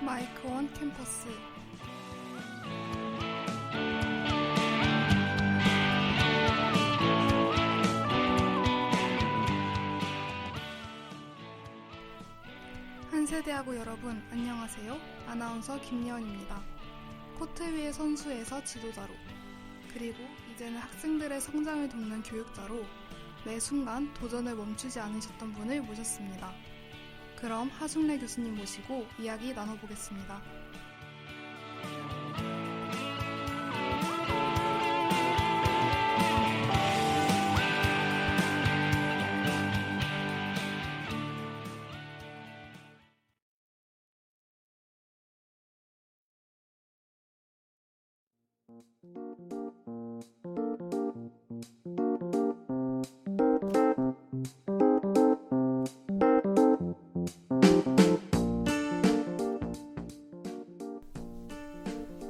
마이크원 캠퍼스. 한세대하고 여러분 안녕하세요. 아나운서 김예원입니다. 코트 위의 선수에서 지도자로, 그리고 이제는 학생들의 성장을 돕는 교육자로 매 순간 도전을 멈추지 않으셨던 분을 모셨습니다. 그럼 하중래 교수님 모시고 이야기 나눠보겠습니다.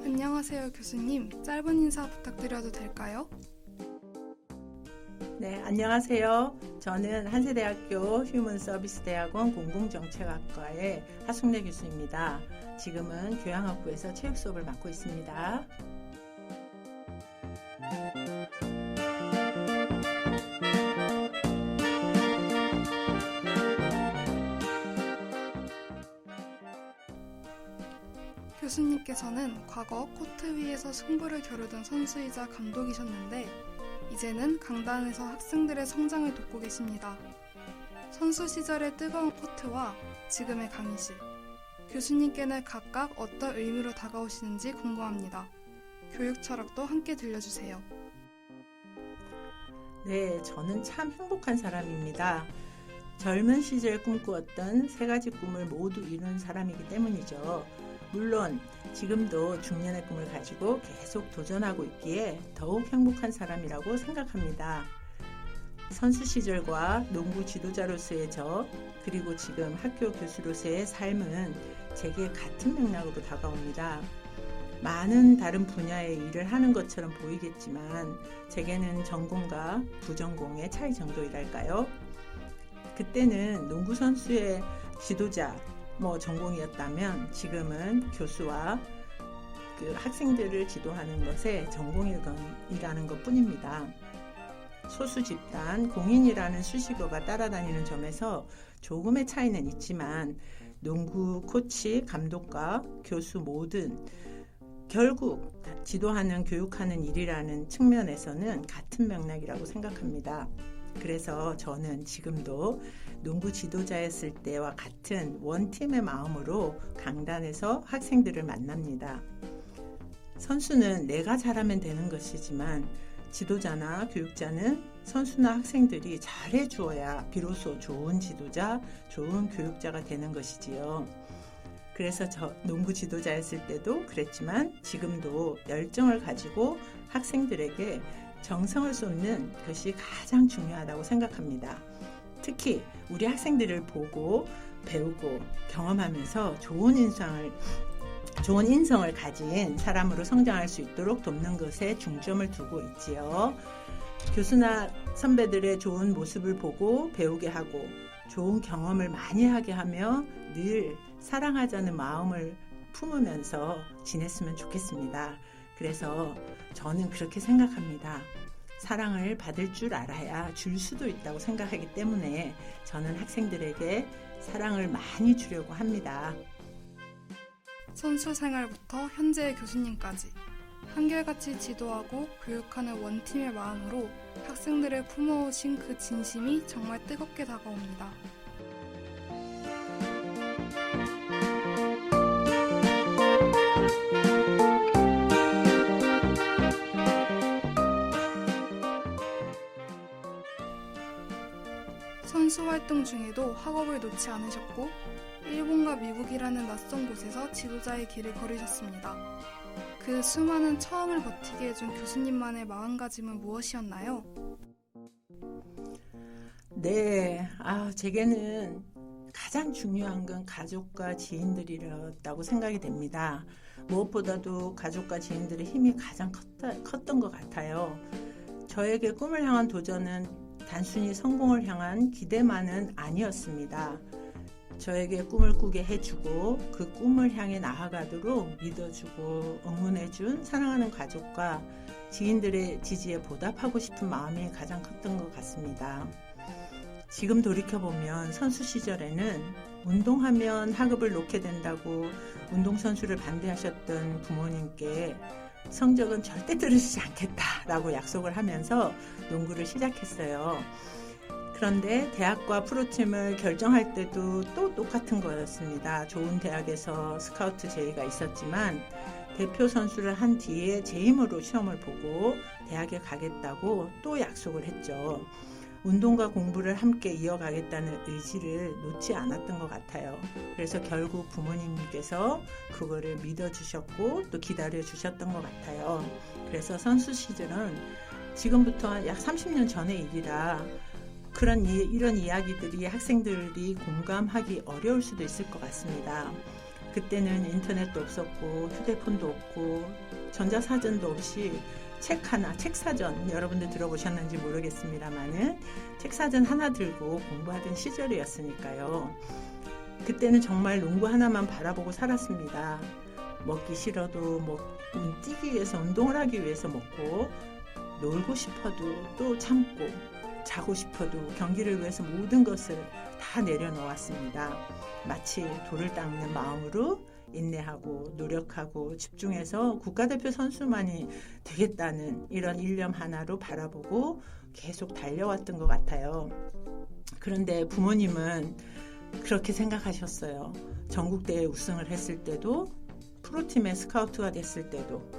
안녕하세요 교수님, 짧은 인사 부탁드려도 될까요? 네, 안녕하세요. 저는 한세대학교 휴먼서비스대학원 공공정책학과의 하승래 교수입니다. 지금은 교양학부에서 체육 수업을 맡고 있습니다. 교수님께서는 과거 코트 위에서 승부를 겨루던 선수이자 감독이셨는데 이제는 강단에서 학생들의 성장을 돕고 계십니다. 선수 시절의 뜨거운 코트와 지금의 강의실, 교수님께는 각각 어떤 의미로 다가오시는지 궁금합니다. 교육 철학도 함께 들려주세요. 네, 저는 참 행복한 사람입니다. 젊은 시절 꿈꾸었던 세 가지 꿈을 모두 이룬 사람이기 때문이죠. 물론 지금도 중년의 꿈을 가지고 계속 도전하고 있기에 더욱 행복한 사람이라고 생각합니다. 선수 시절과 농구 지도자로서의 저, 그리고 지금 학교 교수로서의 삶은 제게 같은 맥락으로 다가옵니다. 많은 다른 분야의 일을 하는 것처럼 보이겠지만 제게는 전공과 부전공의 차이 정도이랄까요? 그때는 농구 선수의 지도자, 전공이었다면 지금은 교수와 그 학생들을 지도하는 것에 전공이라는 것 뿐입니다. 소수 집단, 공인이라는 수식어가 따라다니는 점에서 조금의 차이는 있지만 농구 코치, 감독과 교수 모든 결국 지도하는, 교육하는 일이라는 측면에서는 같은 맥락이라고 생각합니다. 그래서 저는 지금도 농구 지도자였을 때와 같은 원팀의 마음으로 강단에서 학생들을 만납니다. 선수는 내가 잘하면 되는 것이지만 지도자나 교육자는 선수나 학생들이 잘해 주어야 비로소 좋은 지도자, 좋은 교육자가 되는 것이지요. 그래서 저 농구 지도자였을 때도 그랬지만 지금도 열정을 가지고 학생들에게 정성을 쏟는 것이 가장 중요하다고 생각합니다. 특히 우리 학생들을 보고 배우고 경험하면서 좋은 인성을 가진 사람으로 성장할 수 있도록 돕는 것에 중점을 두고 있지요. 교수나 선배들의 좋은 모습을 보고 배우게 하고 좋은 경험을 많이 하게 하며 늘 사랑하자는 마음을 품으면서 지냈으면 좋겠습니다. 그래서 저는 그렇게 생각합니다. 사랑을 받을 줄 알아야 줄 수도 있다고 생각하기 때문에 저는 학생들에게 사랑을 많이 주려고 합니다. 선수 생활부터 현재의 교수님까지 한결같이 지도하고 교육하는 원팀의 마음으로 학생들을 품어오신 그 진심이 정말 뜨겁게 다가옵니다. 선수 활동 중에도 학업을 놓지 않으셨고 일본과 미국이라는 낯선 곳에서 지도자의 길을 걸으셨습니다. 그 수많은 처음을 버티게 해준 교수님만의 마음가짐은 무엇이었나요? 네, 제게는 가장 중요한 건 가족과 지인들이었다고 생각이 됩니다. 무엇보다도 가족과 지인들의 힘이 가장 컸던 것 같아요. 저에게 꿈을 향한 도전은 단순히 성공을 향한 기대만은 아니었습니다. 저에게 꿈을 꾸게 해주고 그 꿈을 향해 나아가도록 믿어주고 응원해준 사랑하는 가족과 지인들의 지지에 보답하고 싶은 마음이 가장 컸던 것 같습니다. 지금 돌이켜보면 선수 시절에는 운동하면 학업을 놓게 된다고 운동선수를 반대하셨던 부모님께 성적은 절대 떨어지지 않겠다라고 약속을 하면서 농구를 시작했어요. 그런데 대학과 프로팀을 결정할 때도 또 똑같은 거였습니다. 좋은 대학에서 스카우트 제의가 있었지만 대표 선수를 한 뒤에 제 힘으로 시험을 보고 대학에 가겠다고 또 약속을 했죠. 운동과 공부를 함께 이어가겠다는 의지를 놓지 않았던 것 같아요. 그래서 결국 부모님께서 그거를 믿어주셨고 또 기다려주셨던 것 같아요. 그래서 선수 시절은 지금부터 약 30년 전의 일이라 이런 이야기들이 학생들이 공감하기 어려울 수도 있을 것 같습니다. 그때는 인터넷도 없었고 휴대폰도 없고 전자사전도 없이 책사전 여러분들 들어보셨는지 모르겠습니다만은 책사전 하나 들고 공부하던 시절이었으니까요. 그때는 정말 농구 하나만 바라보고 살았습니다. 먹기 싫어도 뛰기 위해서 운동을 하기 위해서 먹고 놀고 싶어도 또 참고 자고 싶어도 경기를 위해서 모든 것을 다 내려놓았습니다. 마치 돌을 닦는 마음으로 인내하고 노력하고 집중해서 국가대표 선수만이 되겠다는 이런 일념 하나로 바라보고 계속 달려왔던 것 같아요. 그런데 부모님은 그렇게 생각하셨어요. 전국대회 우승을 했을 때도 프로팀의 스카우트가 됐을 때도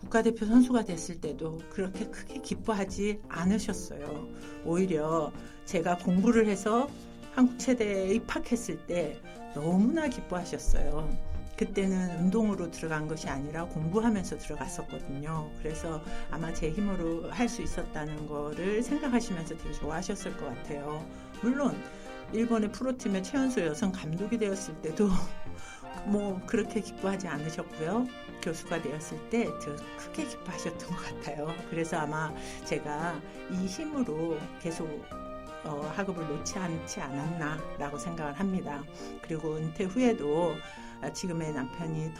국가대표 선수가 됐을 때도 그렇게 크게 기뻐하지 않으셨어요. 오히려 제가 공부를 해서 한국체대에 입학했을 때 너무나 기뻐하셨어요. 그때는 운동으로 들어간 것이 아니라 공부하면서 들어갔었거든요. 그래서 아마 제 힘으로 할 수 있었다는 거를 생각하시면서 되게 좋아하셨을 것 같아요. 물론 일본의 프로팀의 최연소 여성 감독이 되었을 때도 그렇게 기뻐하지 않으셨고요. 교수가 되었을 때 더 크게 기뻐하셨던 것 같아요. 그래서 아마 제가 이 힘으로 계속 학업을 놓지 않지 않았나라고 생각을 합니다. 그리고 은퇴 후에도 지금의 남편이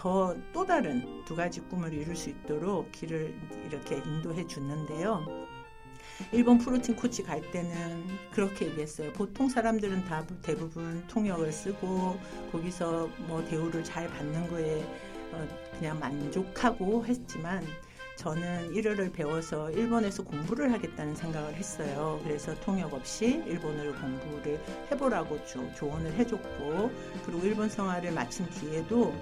또 다른 두 가지 꿈을 이룰 수 있도록 길을 이렇게 인도해 주는데요. 일본 프로팀 코치 갈 때는 그렇게 얘기했어요. 보통 사람들은 다 대부분 통역을 쓰고 거기서 대우를 잘 받는 거에 그냥 만족하고 했지만 저는 일어를 배워서 일본에서 공부를 하겠다는 생각을 했어요. 그래서 통역 없이 일본어를 공부를 해보라고 조언을 해줬고 그리고 일본 생활을 마친 뒤에도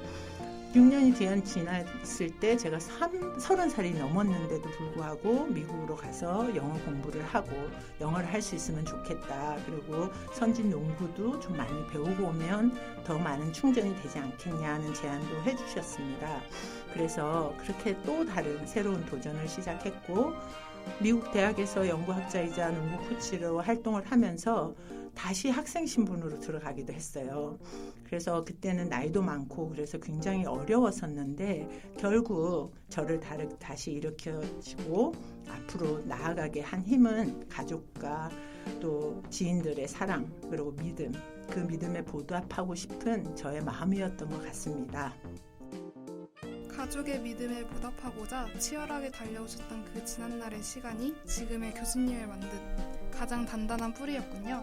6년이 지났을 때 제가 30살이 넘었는데도 불구하고 미국으로 가서 영어 공부를 하고 영어를 할 수 있으면 좋겠다. 그리고 선진 농구도 좀 많이 배우고 오면 더 많은 충전이 되지 않겠냐는 제안도 해주셨습니다. 그래서 그렇게 또 다른 새로운 도전을 시작했고 미국 대학에서 연구학자이자 농구 코치로 활동을 하면서 다시 학생 신분으로 들어가기도 했어요. 그래서 그때는 나이도 많고 그래서 굉장히 어려웠었는데 결국 저를 다시 일으켜주고 앞으로 나아가게 한 힘은 가족과 또 지인들의 사랑 그리고 믿음, 그 믿음에 보답하고 싶은 저의 마음이었던 것 같습니다. 가족의 믿음에 보답하고자 치열하게 달려오셨던 그 지난날의 시간이 지금의 교수님을 만든 가장 단단한 뿌리였군요.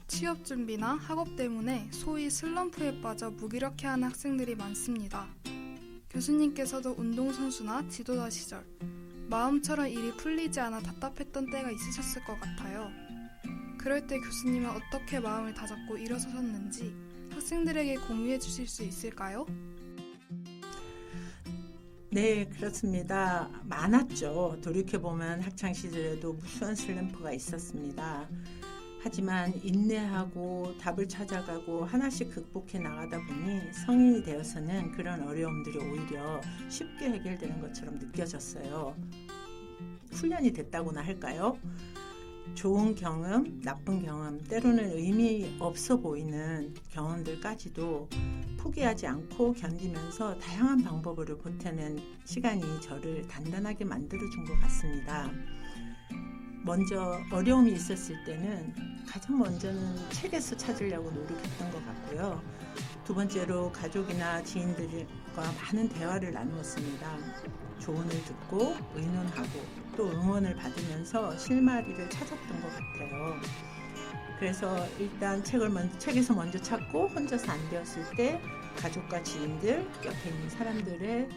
취업 준비나 학업 때문에 소위 슬럼프에 빠져 무기력해하는 학생들이 많습니다. 교수님께서도 운동선수나 지도자 시절 마음처럼 일이 풀리지 않아 답답했던 때가 있으셨을 것 같아요. 그럴 때 교수님은 어떻게 마음을 다잡고 일어서셨는지 학생들에게 공유해 주실 수 있을까요? 네, 그렇습니다. 많았죠. 돌이켜보면 학창시절에도 무수한 슬럼프가 있었습니다. 하지만 인내하고 답을 찾아가고 하나씩 극복해 나가다 보니 성인이 되어서는 그런 어려움들이 오히려 쉽게 해결되는 것처럼 느껴졌어요. 훈련이 됐다고나 할까요? 좋은 경험, 나쁜 경험, 때로는 의미 없어 보이는 경험들까지도 포기하지 않고 견디면서 다양한 방법으로 보태는 시간이 저를 단단하게 만들어준 것 같습니다. 먼저 어려움이 있었을 때는 가장 먼저는 책에서 찾으려고 노력했던 것 같고요. 두 번째로 가족이나 지인들과 많은 대화를 나누었습니다. 조언을 듣고 의논하고 또 응원을 받으면서 실마리를 찾았던 것 같아요. 그래서 일단 책에서 먼저 찾고 혼자서 안 되었을 때 가족과 지인들, 옆에 있는 사람들의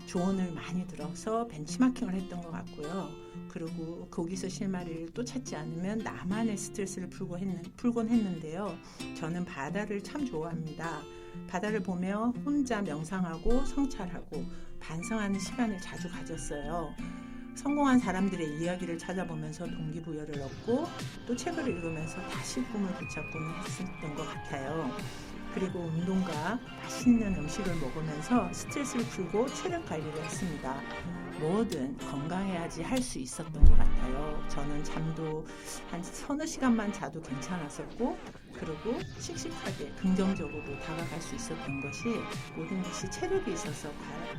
조언을 많이 들어서 벤치마킹을 했던 것 같고요. 그리고 거기서 실마리를 또 찾지 않으면 나만의 스트레스를 풀곤 했는데요. 저는 바다를 참 좋아합니다. 바다를 보며 혼자 명상하고 성찰하고 반성하는 시간을 자주 가졌어요. 성공한 사람들의 이야기를 찾아보면서 동기부여를 얻고 또 책을 읽으면서 다시 꿈을 붙잡고는 했었던 것 같아요. 그리고 운동과 맛있는 음식을 먹으면서 스트레스를 풀고 체력 관리를 했습니다. 뭐든 건강해야지 할 수 있었던 것 같아요. 저는 잠도 한 서너 시간만 자도 괜찮았었고 그리고 씩씩하게 긍정적으로 다가갈 수 있었던 것이 모든 것이 체력이 있어서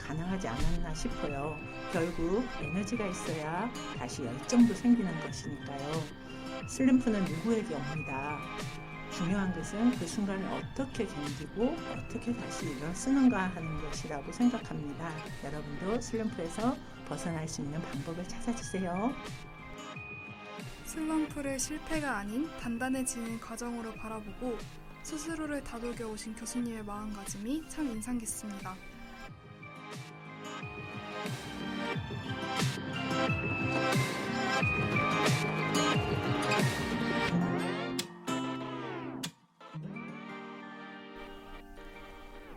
가능하지 않았나 싶어요. 결국 에너지가 있어야 다시 열정도 생기는 것이니까요. 슬럼프는 누구에게 옵니다. 중요한 것은 그 순간을 어떻게 견디고 어떻게 다시 일어서는가 하는 것이라고 생각합니다. 여러분도 슬럼프에서 벗어날 수 있는 방법을 찾아주세요. 슬럼프를 실패가 아닌 단단해지는 과정으로 바라보고 스스로를 다독여 오신 교수님의 마음가짐이 참 인상 깊습니다.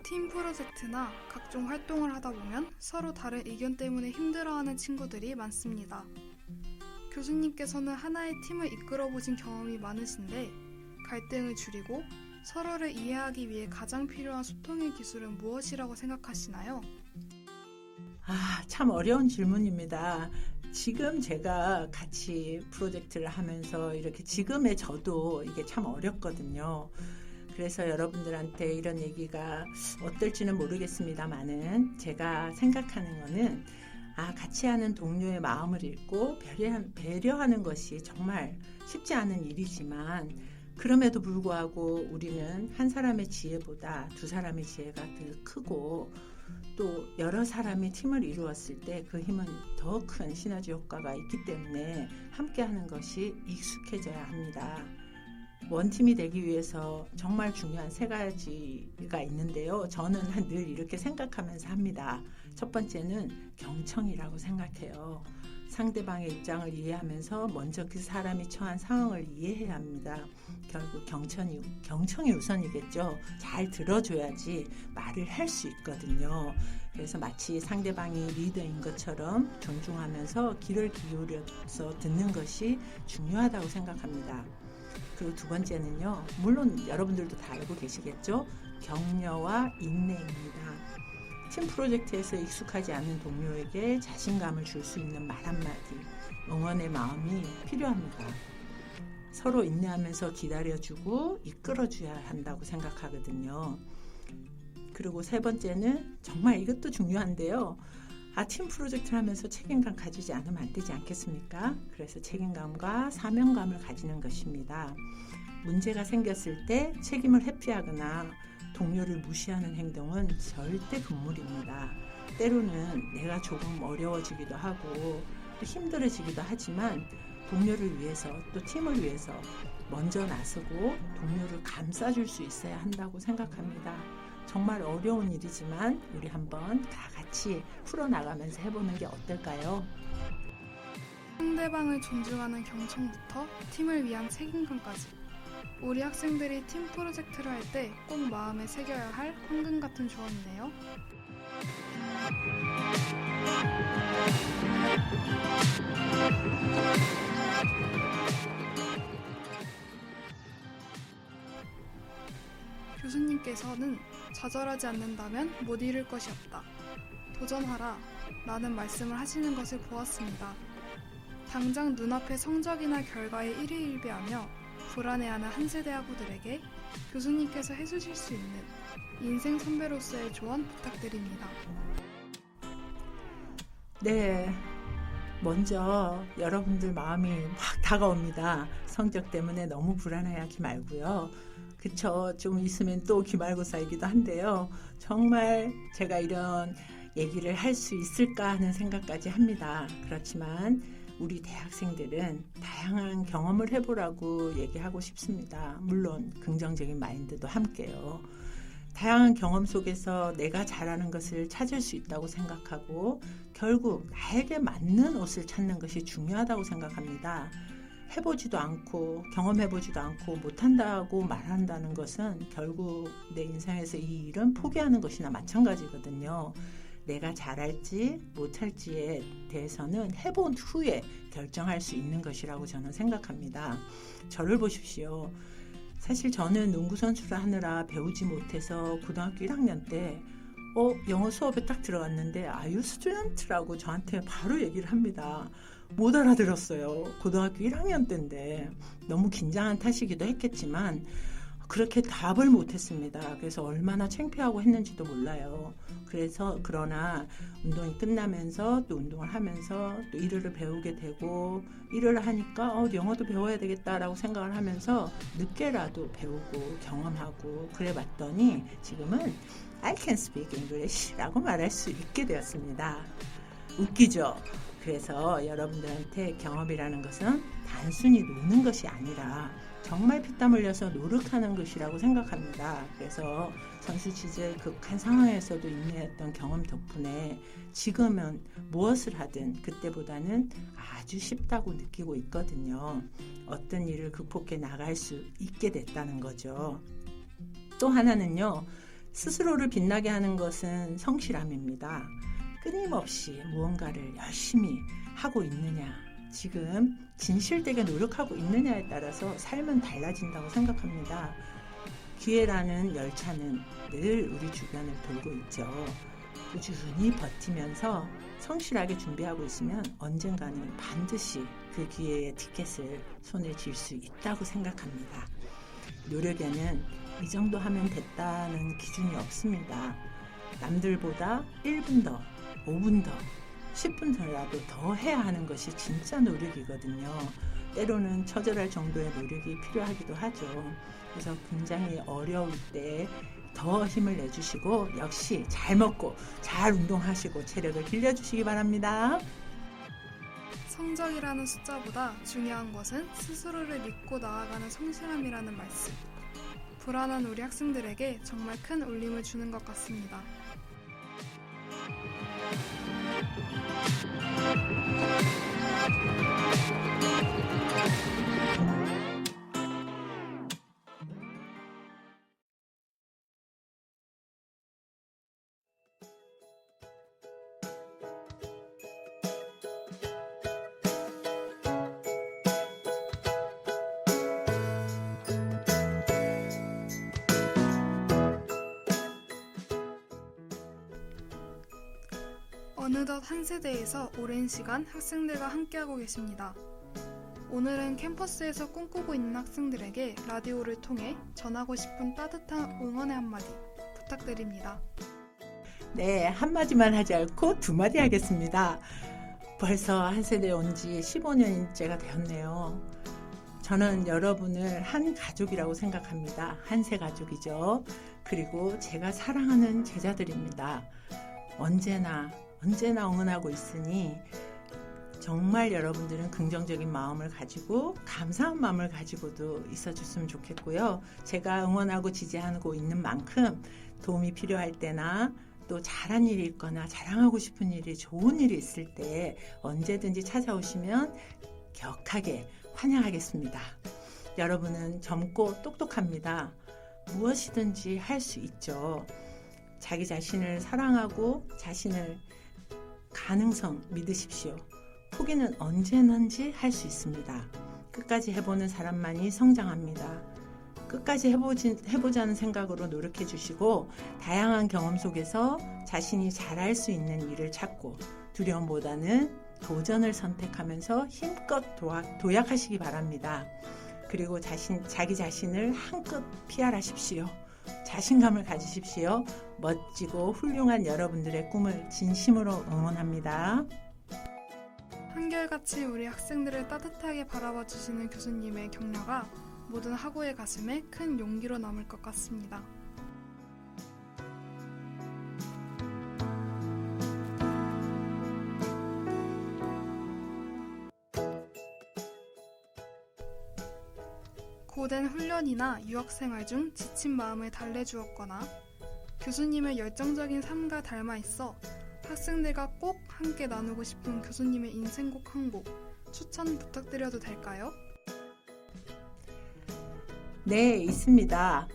팀 프로젝트나 각종 활동을 하다 보면 서로 다른 의견 때문에 힘들어하는 친구들이 많습니다. 교수님께서는 하나의 팀을 이끌어 보신 경험이 많으신데 갈등을 줄이고 서로를 이해하기 위해 가장 필요한 소통의 기술은 무엇이라고 생각하시나요? 참 어려운 질문입니다. 지금 제가 같이 프로젝트를 하면서 이렇게 지금의 저도 이게 참 어렵거든요. 그래서 여러분들한테 이런 얘기가 어떨지는 모르겠습니다만은 제가 생각하는 거는 같이 하는 동료의 마음을 읽고 배려하는 것이 정말 쉽지 않은 일이지만 그럼에도 불구하고 우리는 한 사람의 지혜보다 두 사람의 지혜가 더 크고 또 여러 사람이 팀을 이루었을 때 그 힘은 더 큰 시너지 효과가 있기 때문에 함께하는 것이 익숙해져야 합니다. 원팀이 되기 위해서 정말 중요한 세 가지가 있는데요. 저는 늘 이렇게 생각하면서 합니다. 첫 번째는 경청이라고 생각해요. 상대방의 입장을 이해하면서 먼저 그 사람이 처한 상황을 이해해야 합니다. 결국 경청이 우선이겠죠. 잘 들어줘야지 말을 할 수 있거든요. 그래서 마치 상대방이 리더인 것처럼 존중하면서 귀를 기울여서 듣는 것이 중요하다고 생각합니다. 그리고 두 번째는요, 물론 여러분들도 다 알고 계시겠죠? 격려와 인내입니다. 팀 프로젝트에서 익숙하지 않은 동료에게 자신감을 줄 수 있는 말 한마디, 응원의 마음이 필요합니다. 서로 인내하면서 기다려주고 이끌어줘야 한다고 생각하거든요. 그리고 세 번째는 정말 이것도 중요한데요. 팀 프로젝트를 하면서 책임감 가지지 않으면 안 되지 않겠습니까? 그래서 책임감과 사명감을 가지는 것입니다. 문제가 생겼을 때 책임을 회피하거나 동료를 무시하는 행동은 절대 금물입니다. 때로는 내가 조금 어려워지기도 하고 또 힘들어지기도 하지만 동료를 위해서 또 팀을 위해서 먼저 나서고 동료를 감싸줄 수 있어야 한다고 생각합니다. 정말 어려운 일이지만 우리 한번 다 같이 풀어나가면서 해보는 게 어떨까요? 상대방을 존중하는 경청부터 팀을 위한 책임감까지 우리 학생들이 팀 프로젝트를 할 때 꼭 마음에 새겨야 할 황금 같은 조언이네요. 대해서는 좌절하지 않는다면 못 이룰 것이 없다. 도전하라. 라는 말씀을 하시는 것을 보았습니다. 당장 눈앞의 성적이나 결과에 일희일비하며 불안해하는 한 세대 학우들에게 교수님께서 해주실 수 있는 인생 선배로서의 조언 부탁드립니다. 네, 먼저 여러분들 마음이 막 다가옵니다. 성적 때문에 너무 불안해하지 말고요. 그쵸, 좀 있으면 또 기말고사이기도 한데요. 정말 제가 이런 얘기를 할 수 있을까 하는 생각까지 합니다. 그렇지만 우리 대학생들은 다양한 경험을 해보라고 얘기하고 싶습니다. 물론 긍정적인 마인드도 함께요. 다양한 경험 속에서 내가 잘하는 것을 찾을 수 있다고 생각하고 결국 나에게 맞는 옷을 찾는 것이 중요하다고 생각합니다. 해보지도 않고 경험해보지도 않고 못한다고 말한다는 것은 결국 내 인생에서 이 일은 포기하는 것이나 마찬가지거든요. 내가 잘할지 못할지에 대해서는 해본 후에 결정할 수 있는 것이라고 저는 생각합니다. 저를 보십시오. 사실 저는 농구 선수를 하느라 배우지 못해서 고등학교 1학년 때 영어 수업에 딱 들어갔는데 Are you student라고 저한테 바로 얘기를 합니다. 못 알아들었어요. 고등학교 1학년 때인데 너무 긴장한 탓이기도 했겠지만 그렇게 답을 못했습니다. 그래서 얼마나 창피하고 했는지도 몰라요. 그러나 운동이 끝나면서 또 운동을 하면서 또 일을 배우게 되고 일을 하니까 영어도 배워야 되겠다라고 생각을 하면서 늦게라도 배우고 경험하고 그래 봤더니 지금은 I can speak English라고 말할 수 있게 되었습니다. 웃기죠? 그래서 여러분들한테 경험이라는 것은 단순히 노는 것이 아니라 정말 피땀 흘려서 노력하는 것이라고 생각합니다. 그래서 선수 시절 극한 상황에서도 인내했던 경험 덕분에 지금은 무엇을 하든 그때보다는 아주 쉽다고 느끼고 있거든요. 어떤 일을 극복해 나갈 수 있게 됐다는 거죠. 또 하나는요. 스스로를 빛나게 하는 것은 성실함입니다. 끊임없이 무언가를 열심히 하고 있느냐, 지금 진실되게 노력하고 있느냐에 따라서 삶은 달라진다고 생각합니다. 기회라는 열차는 늘 우리 주변을 돌고 있죠. 꾸준히 버티면서 성실하게 준비하고 있으면 언젠가는 반드시 그 기회의 티켓을 손에 쥘 수 있다고 생각합니다. 노력에는 이 정도 하면 됐다는 기준이 없습니다. 남들보다 1분 더, 5분 더, 10분 더라도 더 해야 하는 것이 진짜 노력이거든요. 때로는 처절할 정도의 노력이 필요하기도 하죠. 그래서 굉장히 어려울 때 더 힘을 내주시고 역시 잘 먹고 잘 운동하시고 체력을 길러주시기 바랍니다. 성적이라는 숫자보다 중요한 것은 스스로를 믿고 나아가는 성실함이라는 말씀. 불안한 우리 학생들에게 정말 큰 울림을 주는 것 같습니다. 어느덧 한 세대에서 오랜 시간 학생들과 함께하고 계십니다. 오늘은 캠퍼스에서 꿈꾸고 있는 학생들에게 라디오를 통해 전하고 싶은 따뜻한 응원의 한마디 부탁드립니다. 네, 한마디만 하지 않고 두 마디 하겠습니다. 벌써 한 세대에 온 지 15년째가 되었네요. 저는 여러분을 한 가족이라고 생각합니다. 한세 가족이죠. 그리고 제가 사랑하는 제자들입니다. 언제나 응원하고 있으니 정말 여러분들은 긍정적인 마음을 가지고 감사한 마음을 가지고도 있어줬으면 좋겠고요. 제가 응원하고 지지하고 있는 만큼 도움이 필요할 때나 또 잘한 일이 있거나 자랑하고 싶은 일이 좋은 일이 있을 때 언제든지 찾아오시면 격하게 환영하겠습니다. 여러분은 젊고 똑똑합니다. 무엇이든지 할 수 있죠. 자기 자신을 사랑하고 자신을 가능성 믿으십시오. 포기는 언제든지 할 수 있습니다. 끝까지 해보는 사람만이 성장합니다. 끝까지 해보자는 생각으로 노력해 주시고 다양한 경험 속에서 자신이 잘할 수 있는 일을 찾고 두려움보다는 도전을 선택하면서 힘껏 도약하시기 바랍니다. 그리고 자기 자신을 한껏 PR하십시오. 자신감을 가지십시오. 멋지고 훌륭한 여러분들의 꿈을 진심으로 응원합니다. 한결같이 우리 학생들을 따뜻하게 바라봐 주시는 교수님의 격려가 모든 학우의 가슴에 큰 용기로 남을 것 같습니다. 고된 훈련이나 유학생활 중 지친 마음을 달래주었거나 교수님의 열정적인 삶과 닮아 있어 학생들과 꼭 함께 나누고 싶은 교수님의 인생곡 한 곡 추천 부탁드려도 될까요? 네, 있습니다.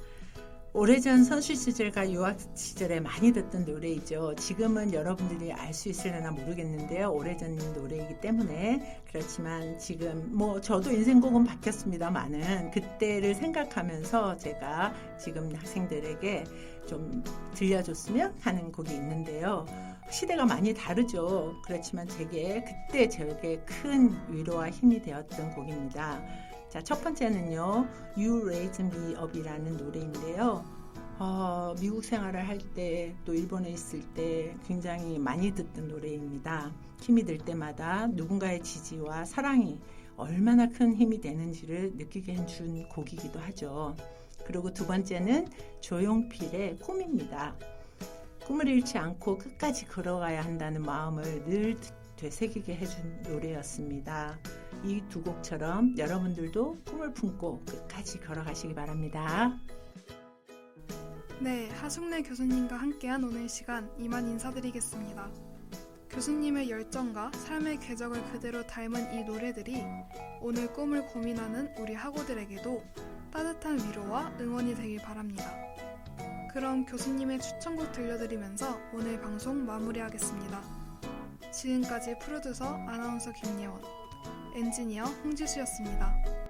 오래전 선수 시절과 유학 시절에 많이 듣던 노래이죠. 지금은 여러분들이 알 수 있으려나 모르겠는데요. 오래전 노래이기 때문에. 그렇지만 지금 저도 인생곡은 바뀌었습니다만은 그때를 생각하면서 제가 지금 학생들에게 좀 들려줬으면 하는 곡이 있는데요. 시대가 많이 다르죠. 그렇지만 제게 큰 위로와 힘이 되었던 곡입니다. 자, 첫 번째는요, You Raise Me Up이라는 노래인데요. 미국 생활을 할 때, 또 일본에 있을 때 굉장히 많이 듣던 노래입니다. 힘이 들 때마다 누군가의 지지와 사랑이 얼마나 큰 힘이 되는지를 느끼게 해준 곡이기도 하죠. 그리고 두 번째는 조용필의 꿈입니다. 꿈을 잃지 않고 끝까지 걸어가야 한다는 마음을 늘 되새기게 해준 노래였습니다. 이 두 곡처럼 여러분들도 꿈을 품고 끝까지 걸어가시기 바랍니다. 네, 하숙래 교수님과 함께한 오늘 시간 이만 인사드리겠습니다. 교수님의 열정과 삶의 궤적을 그대로 닮은 이 노래들이 오늘 꿈을 고민하는 우리 학우들에게도 따뜻한 위로와 응원이 되길 바랍니다. 그럼 교수님의 추천곡 들려드리면서 오늘 방송 마무리하겠습니다. 지금까지 프로듀서 아나운서 김예원, 엔지니어 홍지수였습니다.